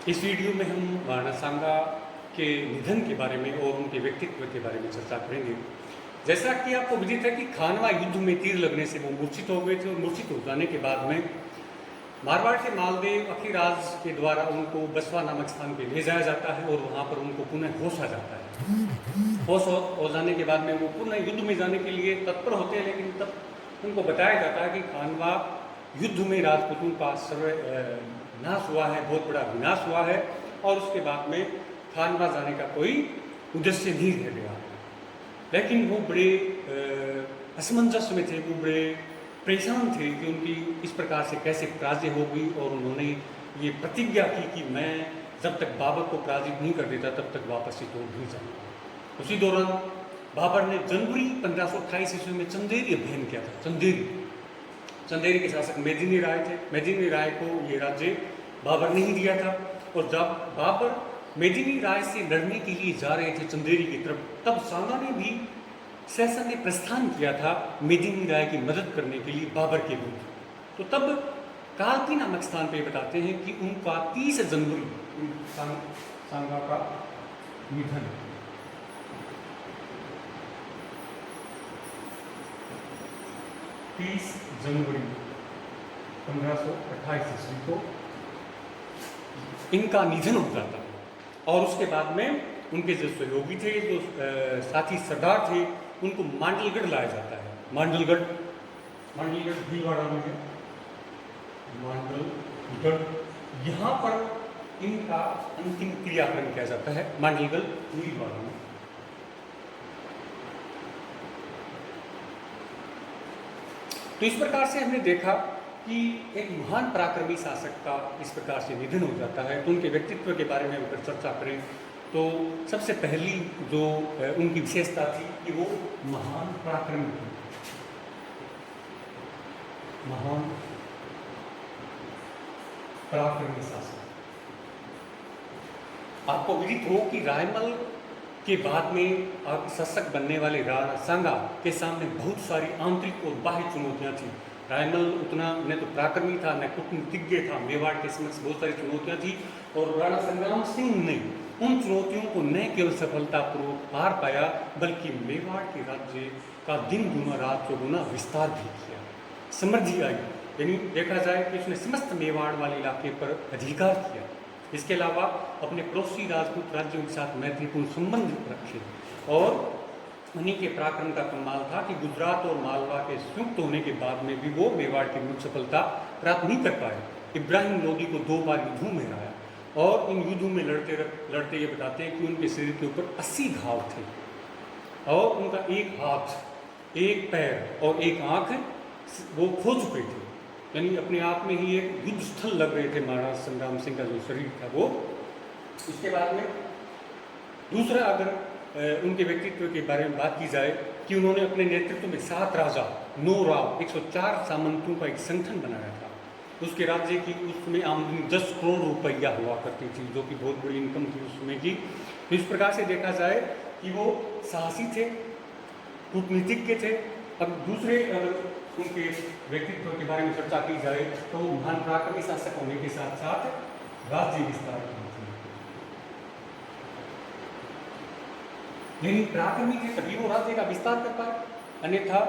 इस वीडियो में हम महाराणा सांगा के निधन के बारे में और उनके व्यक्तित्व के बारे में चर्चा करेंगे। जैसा कि आपको विदित है कि खानवा युद्ध में तीर लगने से वो मूर्छित हो गए थे और मूर्छित हो जाने के बाद में मारवाड़ से मालदेव अखीराज के द्वारा उनको बसवा नामक स्थान पे ले जाया जाता है और वहाँ पर उनको पुनः होश आ जाता है। होश हो जाने के बाद में वो पुनः युद्ध में जाने के लिए तत्पर होते हैं, लेकिन तब उनको बताया जाता है कि खानवा युद्ध में राजपूतों का नाश हुआ है, बहुत बड़ा विनाश हुआ है और उसके बाद में खानवा जाने का कोई उद्देश्य नहीं रह गया। लेकिन वो बड़े असमंजस में थे, वो बड़े परेशान थे कि उनकी इस प्रकार से कैसे पराजय होगी और उन्होंने ये प्रतिज्ञा की कि मैं जब तक बाबर को पराजित नहीं कर देता तब तक वापस चित्तौड़ नहीं जाऊंगा। उसी दौरान बाबर ने जनवरी 1528 ईस्वी में चंदेरी अभियान किया था। चंदेरी के शासक मेदिनी राय थे। मेदिनी राय को ये राज्य बाबर ने ही दिया था और जब बाबर मेदिनी राय से लड़ने के लिए जा रहे थे चंदेरी की तरफ, तब सांगा ने भी शासन ने प्रस्थान किया था मेदिनी राय की मदद करने के लिए बाबर के विरुद्ध। तो तब कालपी नामक स्थान पे बताते हैं कि उनका 30 जनवरी सांगा का निधन। जनवरी 1528 ईस्वी को इनका निधन हो जाता है और उसके बाद में उनके जो सहयोगी थे, जो साथी सरदार थे, उनको मांडलगढ़ लाया जाता है। मांडलगढ़ भीलवाड़ा में है। मांडलगढ़, यहाँ पर इनका अंतिम क्रियाक्रम किया जाता है, मांडलगढ़ भीलवाड़ा में। तो इस प्रकार से हमने देखा कि एक महान पराक्रमी शासक का इस प्रकार से निधन हो जाता है। तो उनके व्यक्तित्व के बारे में अगर चर्चा करें तो सबसे पहली जो उनकी विशेषता थी कि वो महान पराक्रमी थे। महान पराक्रमी शासक। आपको विदित हो कि रायमल के बाद में शासक बनने वाले राणा सांगा के सामने बहुत सारी आंतरिक और बाह्य चुनौतियां थी। रायमल उतना न तो पराक्रमी था, न कूटनीतिज्ञ था। मेवाड़ के समक्ष बहुत सारी चुनौतियां थी और राणा संग्राम सिंह ने उन चुनौतियों को न केवल सफलतापूर्वक पार पाया, बल्कि मेवाड़ के राज्य का दिन गुना रात चौगुना विस्तार भी किया। समृद्धि आई, यानी देखा जाए कि उसने समस्त मेवाड़ वाले इलाके पर अधिकार किया। इसके अलावा अपने पड़ोसी राजपूत राज्यों के साथ मैत्रीपूर्ण संबंध रखे और उन्हीं के पराक्रम का कमाल था कि गुजरात और मालवा के संयुक्त होने के बाद में भी वो मेवाड़ की मुख्य सफलता प्राप्त नहीं कर पाए। इब्राहिम लोदी को 2 बार युद्धों में हराया और इन युद्धों में लड़ते ये बताते हैं कि उनके शरीर के ऊपर 80 घाव थे और उनका एक हाथ, एक पैर और एक आंख वो खो चुके थे। यानी अपने आप में ही एक युद्ध स्थल लग रहे थे महाराज संग्राम सिंह का जो शरीर था वो। इसके बाद में दूसरा अगर उनके व्यक्तित्व के बारे में बात की जाए कि उन्होंने अपने नेतृत्व में 7 राजा, 9 राव, 104 सामंतों का एक संगठन बनाया था। उसके राज्य की उसमें आमदनी 10 करोड़ रुपया हुआ करती थी, जो कि बहुत बड़ी इनकम थी उस समय की। तो इस प्रकार से देखा जाए कि वो साहसी थे, कूटनीतिज्ञ थे। अब दूसरे अगर उनके व्यक्तित्व के बारे में चर्चा की जाए तो महान पराक्रमी शासक होने के साथ साथ राज्य विस्तार की थी। यानी पराक्रमी थे तभी वो राज्य का विस्तार कर पाए, अन्यथा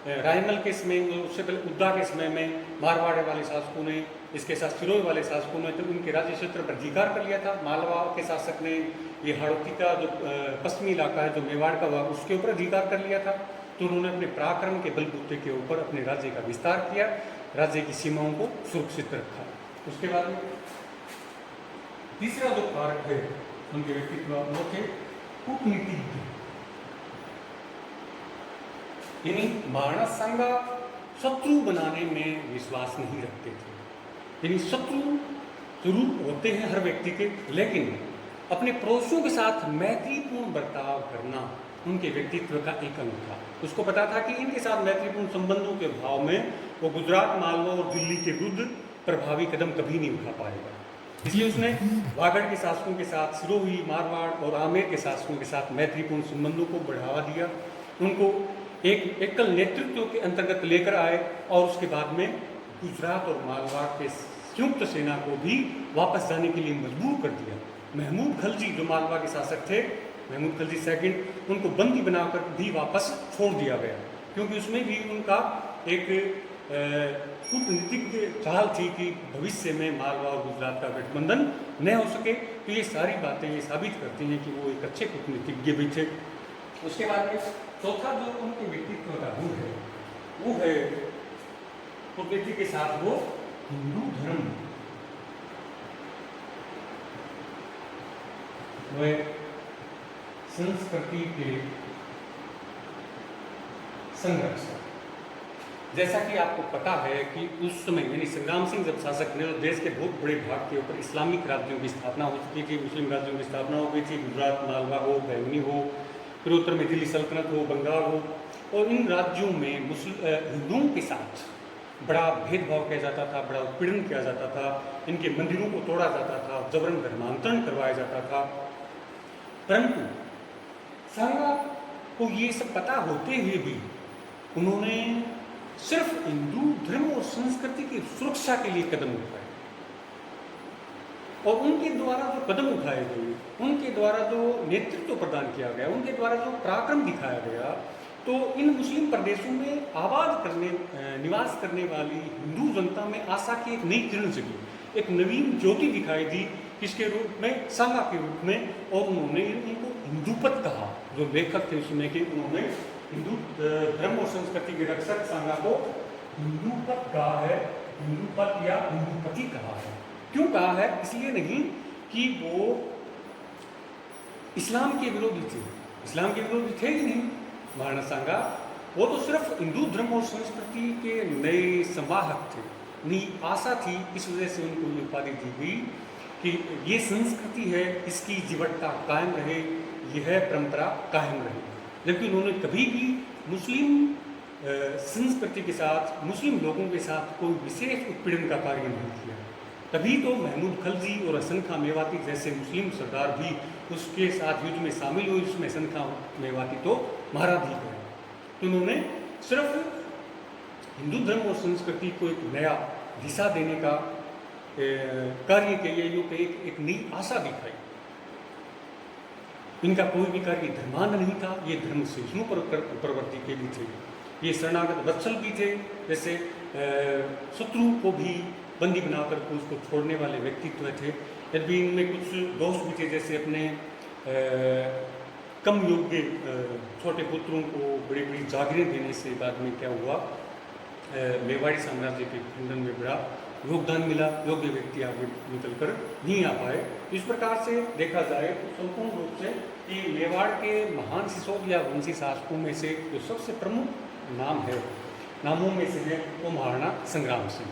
रायमल के समय, उससे पहले उद्दा के समय में मारवाड़ वाले शासकों ने, इसके साथ सिरोही वाले शासकों ने तो उनके राज्य क्षेत्र पर अधिकार कर लिया था। मालवा के शासक ने ये हाड़ौती का जो पश्चिमी इलाका है जो मेवाड़ का हुआ, उसके ऊपर अधिकार कर लिया था। तो उन्होंने अपने पराक्रम के बलबूते के ऊपर अपने राज्य का विस्तार किया, राज्य की सीमाओं को सुरक्षित रखा। उसके बाद में तीसरा जो कारक है उनके व्यक्तित्व वो थे कूटनीतिज्ञ। यानी महाराणा सांगा शत्रु बनाने में विश्वास नहीं रखते थे। यानी शत्रु जरूर होते हैं हर व्यक्ति के, लेकिन अपने पड़ोसियों के साथ मैत्रीपूर्ण बर्ताव करना उनके व्यक्तित्व का एक अंग था। उसको पता था कि इनके साथ मैत्रीपूर्ण संबंधों के भाव में वो गुजरात, मालवा और दिल्ली के विरुद्ध प्रभावी कदम कभी नहीं उठा पाएगा। इसलिए उसने वागड़ के शासकों के साथ, सिरोही, मारवाड़ और आमेर के शासकों के साथ मैत्रीपूर्ण संबंधों को बढ़ावा दिया। उनको एक एकल नेतृत्व के अंतर्गत लेकर आए और उसके बाद में गुजरात और मालवा के संयुक्त सेना को भी वापस जाने के लिए मजबूर कर दिया। महमूद खलजी जो मालवा के शासक थे, महमूद खलजी सेकंड, उनको बंदी बनाकर भी वापस छोड़ दिया गया, क्योंकि उसमें भी उनका एक कूटनीतिक चाल थी कि भविष्य में मालवा और गुजरात का गठबंधन न हो सके। तो ये सारी बातें ये साबित करती हैं कि वो एक अच्छे कूटनीतिज्ञ भी थे। उसके बाद में चौथा जो उनके व्यक्तित्व का गुण है वो है कूटनीति के साथ वो हिंदू धर्म, वह संस्कृति के संरक्षक। जैसा कि आपको पता है कि उस समय यानी संग्राम सिंह जब शासक ने, देश के बहुत बड़े भाग के ऊपर इस्लामिक राज्यों की स्थापना हो चुकी थी, मुस्लिम राज्यों की स्थापना हो गई थी, गुजरात, मालवा हो, बैंगनी हो, फिर उत्तर में दिल्ली सल्तनत हो, बंगाल हो, और इन राज्यों में हिंदुओं के साथ बड़ा भेदभाव किया जाता था, बड़ा उत्पीड़न किया जाता था, इनके मंदिरों को तोड़ा जाता था, जबरन धर्मांतरण करवाया जाता था। परंतु सांगा को ये सब पता होते हुए भी उन्होंने सिर्फ हिंदू धर्म और संस्कृति की सुरक्षा के लिए कदम उठाए, और उनके द्वारा जो कदम उठाए गए, उनके द्वारा जो नेतृत्व प्रदान किया गया, उनके द्वारा जो पराक्रम दिखाया गया, तो इन मुस्लिम प्रदेशों में निवास करने वाली हिंदू जनता में आशा की एक नई किरण जगी, एक नवीन ज्योति दिखाई दी, किसके रूप में, सांगा के रूप में। और उन्होंने इनको हिंदूपत कहा, जो लेखक थे उसमें कि उन्होंने हिंदू धर्म और संस्कृति के रक्षक सांगा को हिंदूपत कहा है, हिंदूपत या हिंदूपति कहा है। क्यों कहा है? इसलिए नहीं कि वो इस्लाम के विरोधी थे, इस्लाम के विरोधी थे ही नहीं महाराणा सांगा, वो तो सिर्फ हिंदू धर्म और संस्कृति के नए संवाहक थे, नई आशा थी। इस वजह से उनको ये उपाधि दी गई कि ये संस्कृति है, इसकी जीवटता कायम रहे, यह परंपरा कायम रहे। जबकि उन्होंने कभी भी मुस्लिम संस्कृति के साथ, मुस्लिम लोगों के साथ कोई विशेष उत्पीड़न का कार्य नहीं किया। तभी तो महमूद खलजी और हसन खां मेवाती जैसे मुस्लिम सरदार भी उसके साथ युद्ध में शामिल हुए, उसमें हसन खां मेवाती तो मारा भी गया। तो उन्होंने सिर्फ हिंदू धर्म और संस्कृति को एक नया दिशा देने का कार्य किया, एक नई आशा दिखाई। इनका कोई भी कार्य धर्मांध नहीं था, ये धर्म सहिष्णु प्रवृत्ति के भी थे, ये शरणागत वत्सल भी थे। जैसे शत्रु को भी बंदी बनाकर उसको छोड़ने वाले व्यक्तित्व थे। यदि इनमें कुछ दोष भी थे, जैसे अपने कम योग्य छोटे पुत्रों को बड़ी बड़ी जागीरें देने से बाद में क्या हुआ, मेवाड़ी साम्राज्य के खंडन में बड़ा योगदान मिला, योग्य व्यक्ति आगे निकल कर नहीं आ पाए। इस प्रकार से देखा जाए तो संपूर्ण रूप से कि मेवाड़ के महान सिसोद या वंशी शासकों में से जो सबसे प्रमुख नामों में से है वो महाराणा संग्राम सिंह।